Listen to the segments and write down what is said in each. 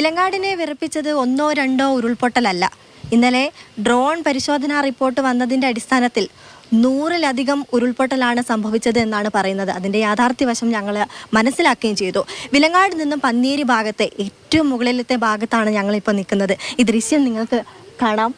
വിലങ്ങാടിനെ വിറപ്പിച്ചത് ഒന്നോ രണ്ടോ ഉരുൾപൊട്ടലല്ല. ഇന്നലെ ഡ്രോൺ പരിശോധനാ റിപ്പോർട്ട് വന്നതിൻ്റെ അടിസ്ഥാനത്തിൽ 100-ലധികം ഉരുൾപൊട്ടലാണ് സംഭവിച്ചത് എന്നാണ് പറയുന്നത്. അതിൻ്റെ യാഥാർത്ഥ്യവശം ഞങ്ങൾ മനസ്സിലാക്കുകയും ചെയ്തു. വിലങ്ങാട് നിന്നും പന്നേരി ഭാഗത്തെ ഏറ്റവും മുകളിലത്തെ ഭാഗത്താണ് ഞങ്ങളിപ്പോൾ നിൽക്കുന്നത്. ഈ ദൃശ്യം നിങ്ങൾക്ക് കാണാം.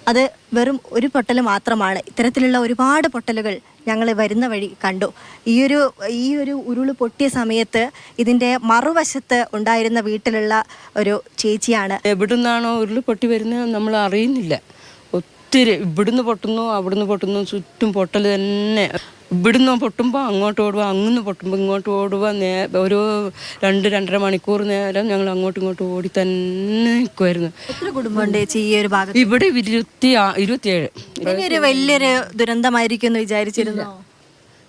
അത് വെറും ഒരു പൊട്ടൽ മാത്രമാണ്. ഇത്തരത്തിലുള്ള ഒരുപാട് പൊട്ടലുകൾ ഞങ്ങൾ വരുന്ന വഴി കണ്ടു. ഈ ഒരു ഉരുൾ പൊട്ടിയ സമയത്ത് ഇതിൻ്റെ മറുവശത്ത് ഉണ്ടായിരുന്ന വീട്ടിലുള്ള ഒരു ചേച്ചിയാണ്. എവിടുന്നാണോ ഉരുൾ പൊട്ടി വരുന്നത് നമ്മൾ അറിയുന്നില്ല. ഒത്തിരി ഇവിടുന്ന് പൊട്ടുന്നു, അവിടുന്ന് പൊട്ടുന്നു, ചുറ്റും പൊട്ടൽ തന്നെ. ഇവിടുന്ന് പൊട്ടുമ്പോൾ അങ്ങോട്ട് ഓടുക, അങ്ങുന്ന് പൊട്ടുമ്പോൾ ഇങ്ങോട്ട് ഓടുക. ഒരു 2-2.5 മണിക്കൂർ നേരം ഞങ്ങൾ അങ്ങോട്ടും ഇങ്ങോട്ടും ഓടി തന്നെ നിൽക്കുമായിരുന്നു. എത്ര കുടുംബമുണ്ട് ചേച്ചി ഈ ഒരു ഭാഗത്ത്? ഇവിടെ 27. ഒരു വലിയൊരു ദുരന്തമായിരിക്കും എന്ന് വിചാരിച്ചിരുന്നു.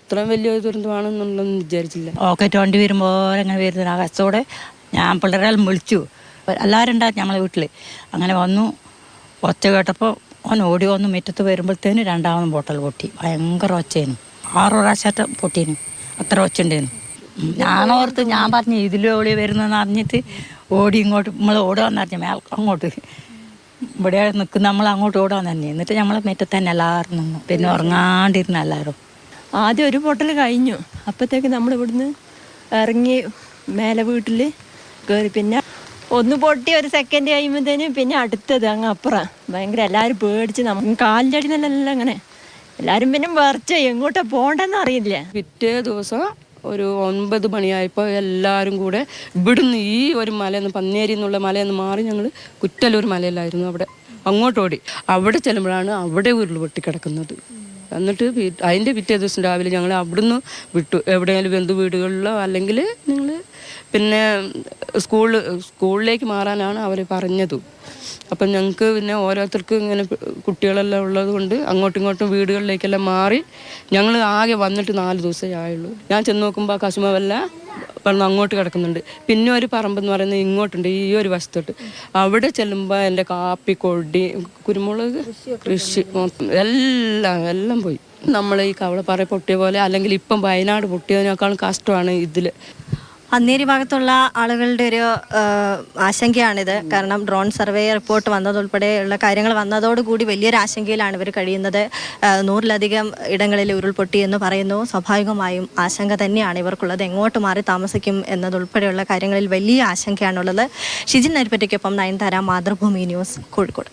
ഇത്രയും വലിയ ദുരന്തമാണെന്നുള്ളതൊന്നും വിചാരിച്ചില്ല. ഓക്കെ വണ്ടി വരുമ്പോൾ അങ്ങനെ വരുന്ന ആകാശത്തോടെ ഞാൻ പിള്ളേരെല്ലാം വിളിച്ചു. എല്ലാവരും ഉണ്ടായിരുന്നു ഞങ്ങളെ വീട്ടിൽ. അങ്ങനെ വന്നു, ഒച്ച കേട്ടപ്പോൾ ഓൻ ഓടി വന്നു. മുറ്റത്ത് വരുമ്പോഴത്തേനും രണ്ടാമതും ബോട്ടൽ പൊട്ടി. ഭയങ്കര ഒച്ചയായിരുന്നു. 6 പ്രാവശ്യമായിട്ട് പൊട്ടീനും. അത്ര ഒച്ച ഉണ്ടായിരുന്നു. ഞാനോർത്ത് ഞാൻ പറഞ്ഞു ഇതിലോളി വരുന്നതെന്ന് അറിഞ്ഞിട്ട് ഓടി ഇങ്ങോട്ട് നമ്മൾ ഓടുകയെന്ന് അറിഞ്ഞ അങ്ങോട്ട് ഇവിടെ നിൽക്കുന്ന നമ്മൾ അങ്ങോട്ട് ഓടാന്ന് തന്നെ. എന്നിട്ട് നമ്മളെ മുറ്റത്ത് തന്നെ എല്ലാവരും നിന്നു. പിന്നെ ഉറങ്ങാണ്ടിരുന്ന എല്ലാവരും. ആദ്യം ഒരു പൊട്ടൽ കഴിഞ്ഞു. അപ്പോഴത്തേക്ക് നമ്മൾ ഇവിടുന്ന് ഇറങ്ങി മേലെ വീട്ടിൽ കയറി. പിന്നെ ഒന്ന് പൊട്ടി ഒരു സെക്കൻഡ് കഴിയുമ്പോഴത്തേനും പിന്നെ അടുത്തത് അങ്ങ് അപ്പുറം. ഭയങ്കര എല്ലാവരും പേടിച്ച് നമുക്ക് കാലിൻ്റെ അടി നിന്നെല്ലാം അങ്ങനെ എല്ലാവരും പിന്നെ വിറച്ച് എങ്ങോട്ടാ പോകണ്ടെന്ന് അറിയില്ല. പിറ്റേ ദിവസം ഒരു 9 മണിയായപ്പോൾ എല്ലാവരും കൂടെ ഇവിടുന്ന് ഈ ഒരു മലയെന്ന്, പന്നേരി എന്നുള്ള മലയെന്ന് മാറി ഞങ്ങൾ കുറ്റലൂർ മലയിലായിരുന്നു. അവിടെ അങ്ങോട്ട് ഓടി. അവിടെ ചെല്ലുമ്പോഴാണ് അവിടെ ഉരുൾ പൊട്ടിക്കിടക്കുന്നത്. എന്നിട്ട് അതിൻ്റെ പിറ്റേ ദിവസം രാവിലെ ഞങ്ങൾ അവിടുന്ന് വിട്ടു. എവിടെയെങ്കിലും ബന്ധു വീടുകളിലോ അല്ലെങ്കിൽ നിങ്ങൾ പിന്നെ സ്കൂളിലേക്ക് മാറാനാണ് അവർ പറഞ്ഞത്. അപ്പം ഞങ്ങൾക്ക് പിന്നെ ഓരോരുത്തർക്കും ഇങ്ങനെ കുട്ടികളെല്ലാം ഉള്ളത് കൊണ്ട് അങ്ങോട്ടും ഇങ്ങോട്ടും വീടുകളിലേക്കെല്ലാം മാറി ഞങ്ങൾ ആകെ വന്നിട്ട് 4 ദിവസമേ ആയുള്ളൂ. ഞാൻ ചെന്ന് നോക്കുമ്പോൾ ആ കശുമാവെല്ലാം പറഞ്ഞ് അങ്ങോട്ട് കിടക്കുന്നുണ്ട്. പിന്നെ ഒരു പറമ്പെന്ന് പറയുന്നത് ഇങ്ങോട്ടുണ്ട്, ഈ ഒരു വശത്തോട്ട്. അവിടെ ചെല്ലുമ്പോൾ എൻ്റെ കാപ്പി, കൊടി, കുരുമുളക് കൃഷി എല്ലാം പോയി. നമ്മൾ ഈ കവളപ്പാറ പൊട്ടിയ പോലെ അല്ലെങ്കിൽ ഇപ്പം വയനാട് പൊട്ടിയതിനേക്കാളും കഷ്ടമാണ് ഇതിൽ. പന്നേരി ഭാഗത്തുള്ള ആളുകളുടെ ഒരു ആശങ്കയാണിത്. കാരണം ഡ്രോൺ സർവേ റിപ്പോർട്ട് വന്നതുൾപ്പെടെയുള്ള കാര്യങ്ങൾ വന്നതോടുകൂടി വലിയൊരു ആശങ്കയിലാണ് ഇവർ കഴിയുന്നത്. 100-ലധികം ഇടങ്ങളിൽ ഉരുൾപൊട്ടി എന്ന് പറയുന്നു. സ്വാഭാവികമായും ആശങ്ക തന്നെയാണ് ഇവർക്കുള്ളത്. എങ്ങോട്ട് മാറി താമസിക്കും എന്നതുൾപ്പെടെയുള്ള കാര്യങ്ങളിൽ വലിയ ആശങ്കയാണുള്ളത്. ഷിജിൻ നരിപ്പറ്റയ്ക്കൊപ്പം നയൻതാര, മാതൃഭൂമി ന്യൂസ്, കോഴിക്കോട്.